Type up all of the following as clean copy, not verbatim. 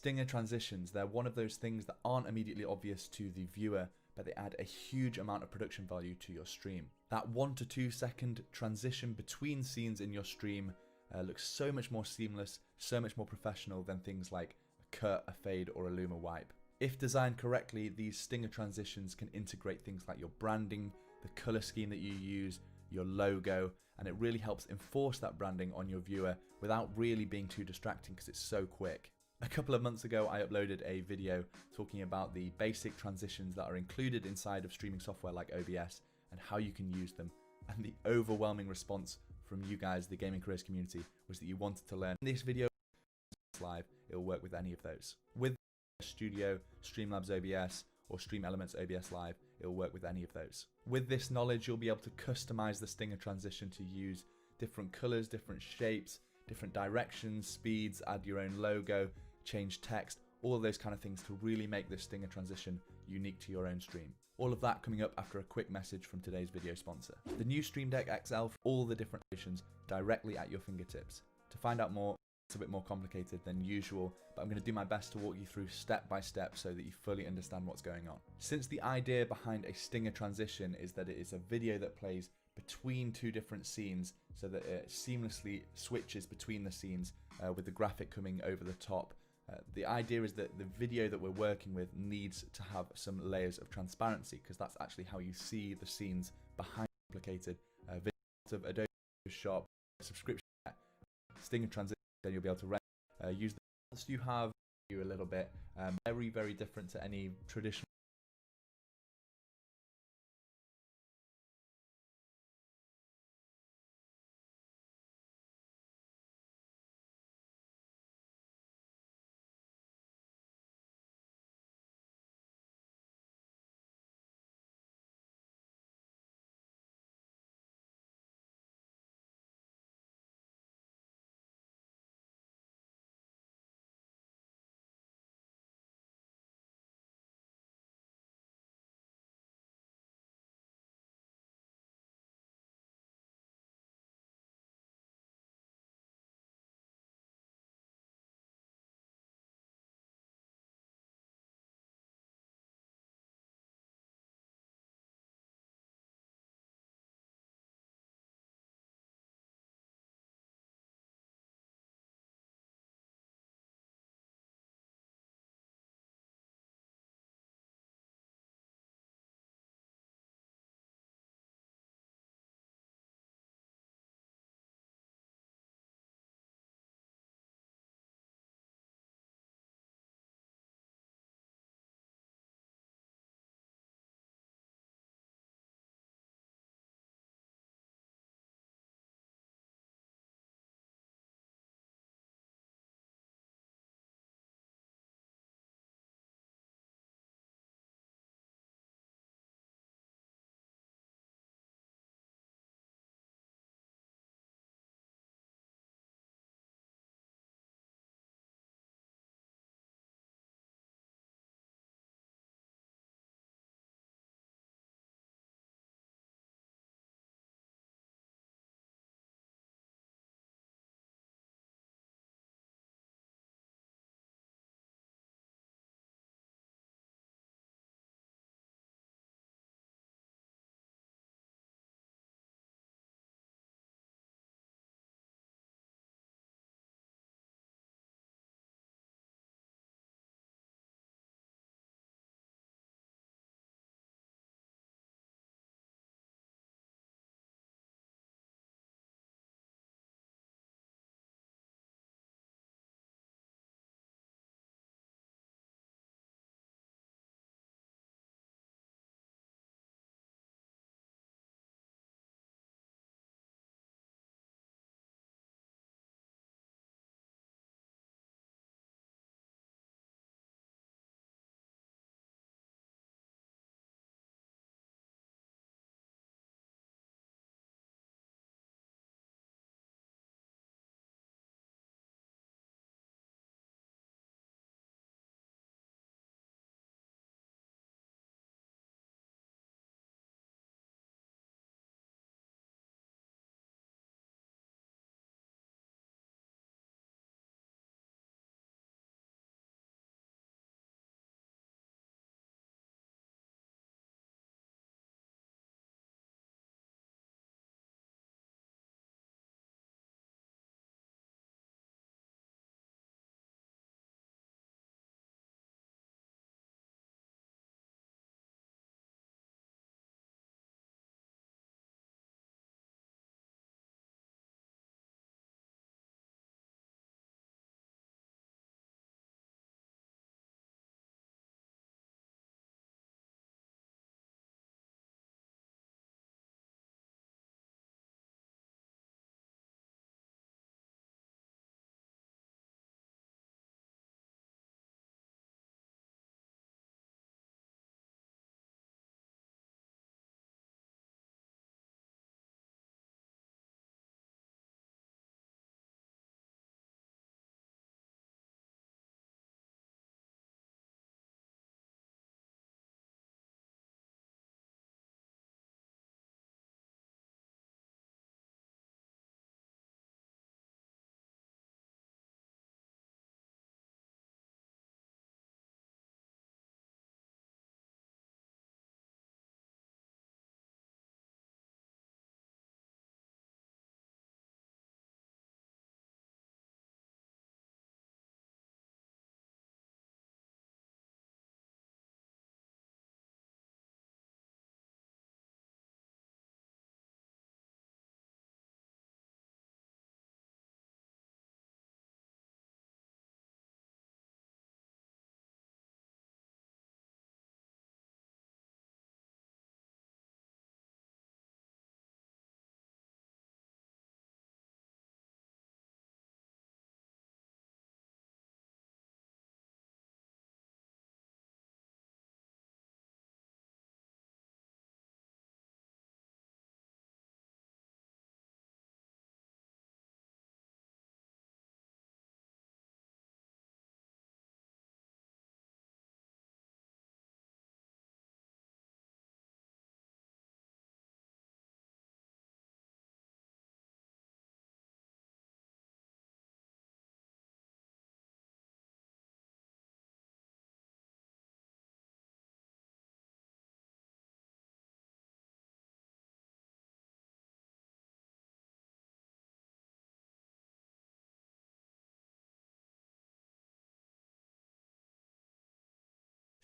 Stinger transitions, they're one of those things that aren't immediately obvious to the viewer, but they add a huge amount of production value to your stream. That 1 to 2 second transition between scenes in your stream looks so much more seamless, so much more professional than things like a cut, a fade, or a luma wipe. If designed correctly, these Stinger transitions can integrate things like your branding, the color scheme that you use, your logo, and it really helps enforce that branding on your viewer without really being too distracting because it's so quick. A couple of months ago, I uploaded a video talking about the basic transitions that are included inside of streaming software like OBS and how you can use them. And the overwhelming response from you guys, the gaming careers community, was that you wanted to learn. In this video live, it'll work with any of those. With Studio, Streamlabs OBS, or Stream Elements OBS Live, it'll work with any of those. With this knowledge, you'll be able to customize the Stinger transition to use different colors, different shapes, different directions, speeds, add your own logo, change text, all of those kind of things to really make this Stinger transition unique to your own stream. All of that coming up after a quick message from today's video sponsor. The new Stream Deck XL for all the different options directly at your fingertips. To find out more, it's a bit more complicated than usual, but I'm going to do my best to walk you through step by step so that you fully understand what's going on. Since the idea behind a Stinger transition is that it is a video that plays between two different scenes so that it seamlessly switches between the scenes with the graphic coming over the top. The idea is that the video that we're working with needs to have some layers of transparency because that's actually how you see the scenes behind complicated videos of Adobe Photoshop subscription Stinger transition. Then you'll be able to use the tools you have a little bit. Very different to any traditional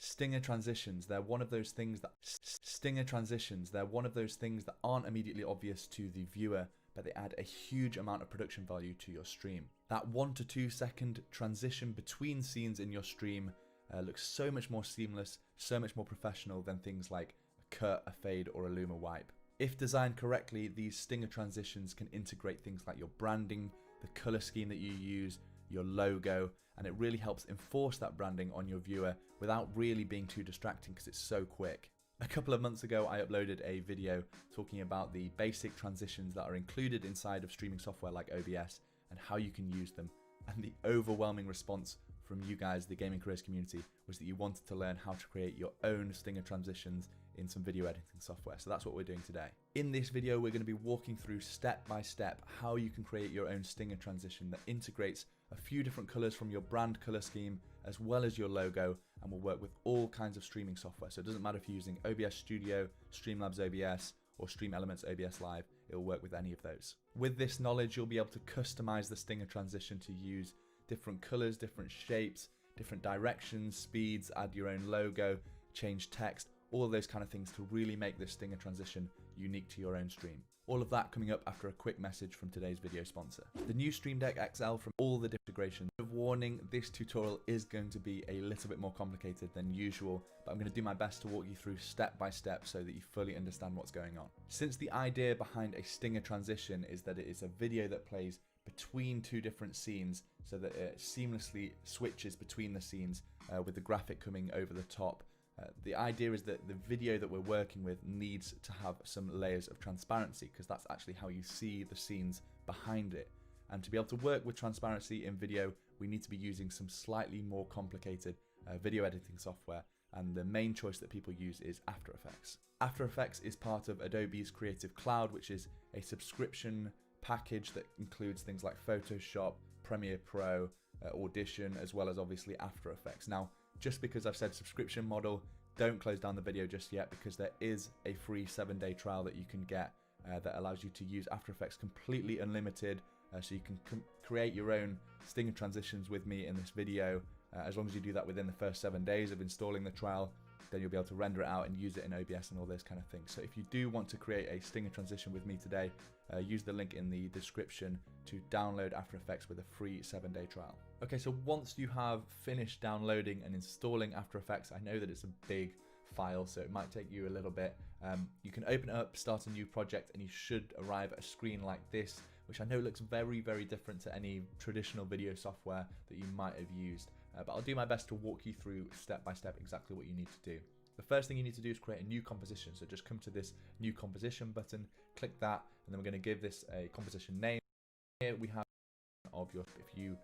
Stinger transitions, they're one of those things that aren't immediately obvious to the viewer, but they add a huge amount of production value to your stream. That 1 to 2 second transition between scenes in your stream looks so much more seamless, so much more professional than things like a cut, a fade, or a luma wipe. If designed correctly, these stinger transitions can integrate things like your branding, the color scheme that you use, your logo, and it really helps enforce that branding on your viewer without really being too distracting because it's so quick. A couple of months ago, I uploaded a video talking about the basic transitions that are included inside of streaming software like OBS and how you can use them. And the overwhelming response from you guys, the gaming careers community, was that you wanted to learn how to create your own stinger transitions in some video editing software. So that's what we're doing today. In this video, we're going to be walking through step by step how you can create your own stinger transition that integrates a few different colors from your brand color scheme as well as your logo, and will work with all kinds of streaming software. So it doesn't matter if you're using OBS Studio, Streamlabs OBS, or Stream Elements OBS Live, it will work with any of those. With this knowledge, you'll be able to customize the stinger transition to use different colors, different shapes, different directions, speeds, add your own logo, change text, all of those kind of things to really make this stinger transition unique to your own stream. All of that coming up after a quick message from today's video sponsor. The new Stream Deck XL from all the integrations. Warning, this tutorial is going to be a little bit more complicated than usual, but I'm going to do my best to walk you through step by step so that you fully understand what's going on. Since the idea behind a stinger transition is that it is a video that plays between two different scenes so that it seamlessly switches between the scenes with the graphic coming over the top. The idea is that the video that we're working with needs to have some layers of transparency because that's actually how you see the scenes behind it. And to be able to work with transparency in video, we need to be using some slightly more complicated video editing software. And the main choice that people use is After Effects. After Effects is part of Adobe's Creative Cloud, which is a subscription package that includes things like Photoshop, Premiere Pro, Audition, as well as obviously After Effects. Now, just because I've said subscription model, don't close down the video just yet because there is a free 7-day trial that you can get that allows you to use After Effects completely unlimited, so you can create your own stinger transitions with me in this video. As long as you do that within the first 7 days of installing the trial, then you'll be able to render it out and use it in OBS and all those kind of things. So if you do want to create a stinger transition with me today, use the link in the description to download After Effects with a free 7-day trial. Okay, so once you have finished downloading and installing After Effects, I know that it's a big file, so it might take you a little bit. You can open it up, start a new project, and you should arrive at a screen like this, which I know looks very, very different to any traditional video software that you might have used. But I'll do my best to walk you through step by step exactly what you need to do. The first thing you need to do is create a new composition. So just come to this new composition button, click that, and then we're going to give this a composition name. Here we have of your,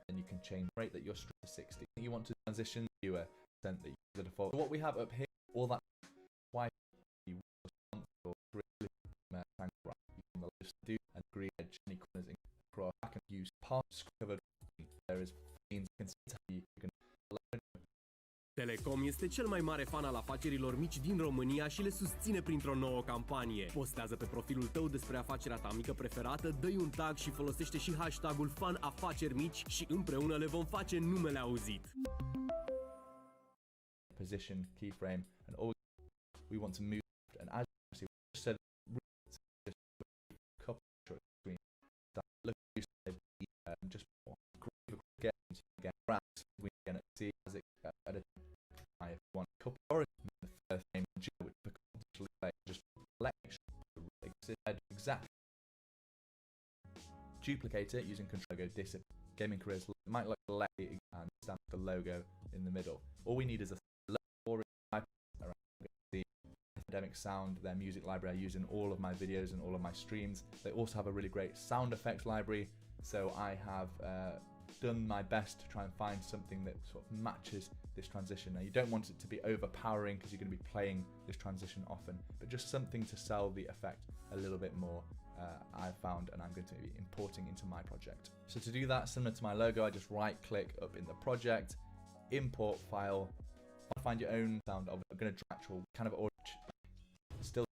and you can change the rate that you're streaming to 60. You want to transition viewer percent that you use the default. So what we have up here, all that why you want to create on the list do and agree edge any corners across. I can use parts covered. There is means you can. Telecom este cel mai mare fan al afacerilor mici din România și le susține printr-o nouă campanie. Postează pe profilul tău despre afacerea ta mică preferată, dă-i un tag și folosește și hashtagul #FanAfaceRmici și împreună le vom face numele auzit. Position, keyframe, and all we want to move, and as you see, we said couple screen look just again we can see as it at a one couple or the first name which potentially just exactly duplicate it using Control Go Disappear. Gaming Careers might look like and stamp the logo in the middle. All we need is a logo the academic sound, their music library I use in all of my videos and all of my streams. They also have a really great sound effects library, so I have done my best to try and find something that sort of matches this transition. Now you don't want it to be overpowering because you're going to be playing this transition often, but just something to sell the effect a little bit more. I've found, and I'm going to be importing into my project. So to do that, similar to my logo, I just right click up in the project, import file, find your own sound of it. I'm going to drag actual kind of still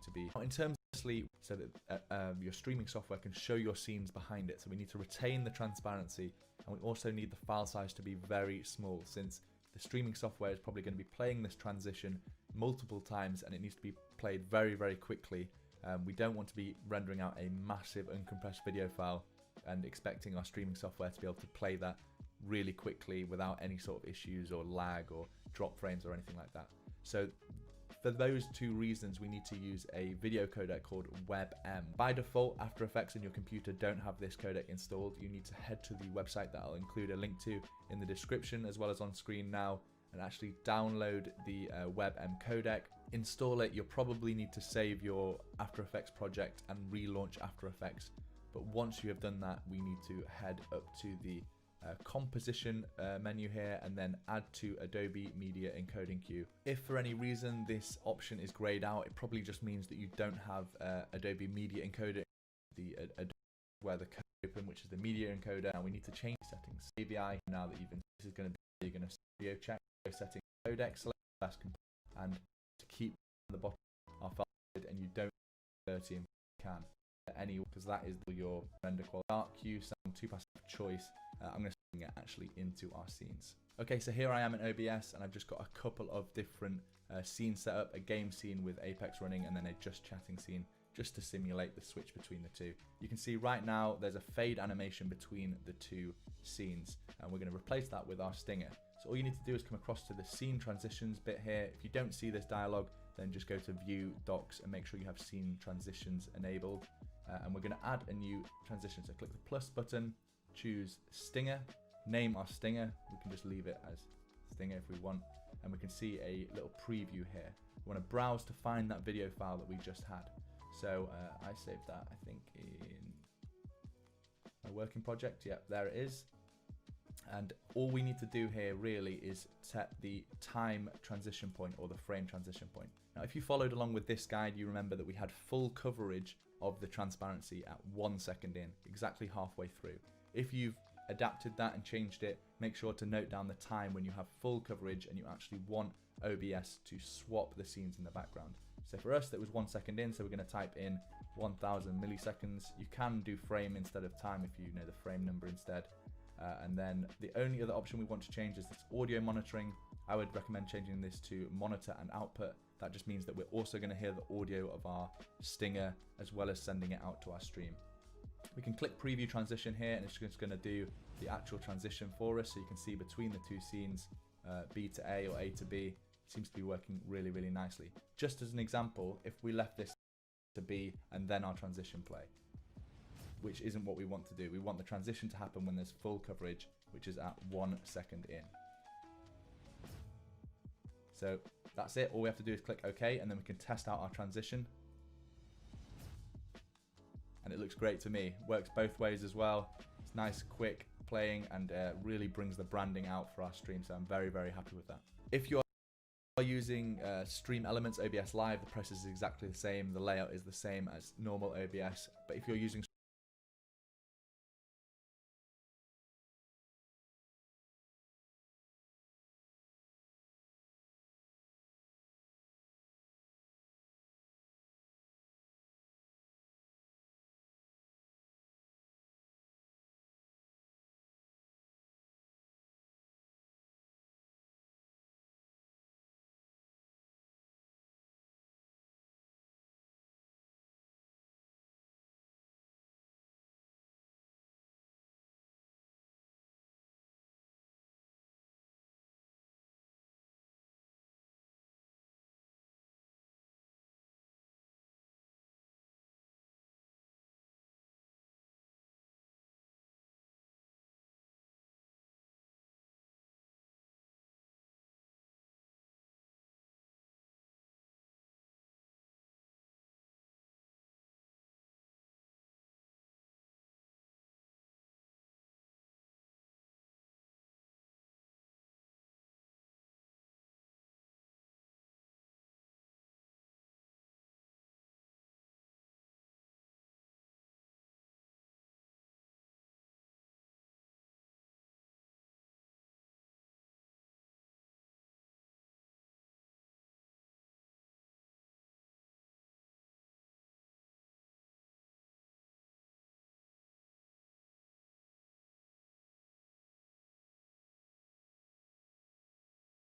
to be in terms of sleep so that your streaming software can show your scenes behind it. So we need to retain the transparency, and we also need the file size to be very small, since the streaming software is probably going to be playing this transition multiple times, and it needs to be played very, very quickly. We don't want to be rendering out a massive uncompressed video file and expecting our streaming software to be able to play that really quickly without any sort of issues or lag or drop frames or anything like that. So for those two reasons, we need to use a video codec called WebM. By default, After Effects on your computer don't have this codec installed. You need to head to the website that I'll include a link to in the description as well as on screen now, and actually download the WebM codec, install it. You'll probably need to save your After Effects project and relaunch After Effects. But once you have done that, we need to head up to the composition menu here and then add to Adobe Media Encoding Queue. If for any reason this option is grayed out, it probably just means that you don't have Adobe Media Encoder, the Adobe where the code open, which is the media encoder. Now we need to change settings. AVI, now that this is going to be, you're going to video check setting codec, select last and to keep the bottom our file, and you don't 30 and can any, because that is your render quality. Dark hue, sound, 2 passive choice. I'm going to bring it actually into our scenes. Okay, so here I am in OBS, and I've just got a couple of different scenes set up, a game scene with Apex running, and then a just chatting scene, just to simulate the switch between the two. You can see right now there's a fade animation between the two scenes, and we're going to replace that with our stinger. So all you need to do is come across to the scene transitions bit here. If you don't see this dialog, then just go to View, Docs, and make sure you have scene transitions enabled. And we're going to add a new transition. So click the plus button, choose stinger, name our stinger. We can just leave it as stinger if we want, and we can see a little preview here. We want to browse to find that video file that we just had. So I saved that, I think, in my working project. Yep, there it is. And all we need to do here really is set the time transition point, or the frame transition point. Now, if you followed along with this guide, you remember that we had full coverage of the transparency at 1 second in, exactly halfway through. If you've adapted that and changed it, make sure to note down the time when you have full coverage and you actually want OBS to swap the scenes in the background. So for us, that was 1 second in, so we're going to type in 1000 milliseconds. You can do frame instead of time if you know the frame number instead. And then the only other option we want to change is this audio monitoring. I would recommend changing this to monitor and output. That just means that we're also going to hear the audio of our stinger as well as sending it out to our stream. We can click preview transition here, and it's just going to do the actual transition for us, so you can see between the two scenes, B to A or A to B. It seems to be working really, really nicely. Just as an example, if we left this to B and then our transition play, which isn't what we want to do. We want the transition to happen when there's full coverage, which is at 1 second in. So that's it. All we have to do is click OK, and then we can test out our transition. And it looks great to me. Works both ways as well. It's nice, quick playing, and really brings the branding out for our stream. So I'm very, very happy with that. If you're using Stream Elements OBS Live, the process is exactly the same. The layout is the same as normal OBS. But if you're using